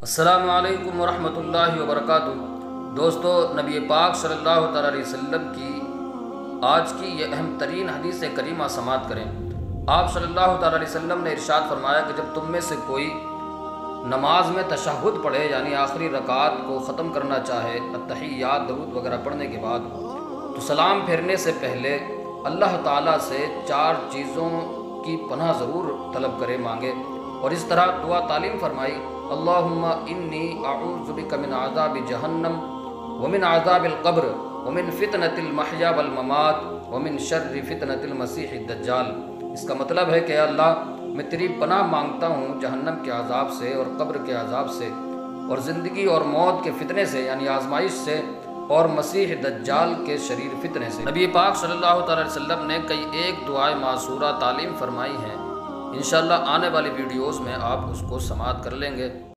अस्सलामु अलैकुम वरहमतुल्लाहि वबरकातुहू। दोस्तों, नबी पाक सल्लल्लाहु तआला अलैहि वसल्लम की आज की ये अहम तरीन हदीस करीमा समात करें। आप सल्लल्लाहु तआला अलैहि वसल्लम ने इरशाद फरमाया कि जब तुम में से कोई नमाज में तशहुद पढ़े यानी आखिरी रकात को ख़त्म करना चाहे, अत्तहियात दरूद वगैरह पढ़ने के बाद, तो सलाम फेरने से पहले अल्लाह ताला से 4 चीज़ों की पनाह ज़रूर तलब करे, मांगे। और इस तरह दुआ तालीम फरमाई, अल्लाहुम्मा इन्नी अऊज़ु बिका मिन अज़ाबि जहन्नम व मिन अज़ाबिल क़ब्र व मिन फितनतिल महया वल ममात व मिन शर्रि फितनतिल मसीहिद दज्जाल। इसका मतलब है कि अल्लाह, मैं तेरी पनाह मांगता हूँ जहन्नम के अज़ाब से और कब्र के अज़ाब से और ज़िंदगी और मौत के फितने से यानी आजमाइश से और मसीह दज्जाल के शरीर फितने से। नबी पाक सल्लल्लाहु अलैहि वसल्लम ने कई एक दुआए मासूरा तालीम फरमाई हैं। इंशाअल्लाह आने वाली वीडियोज़ में आप उसको समात कर लेंगे।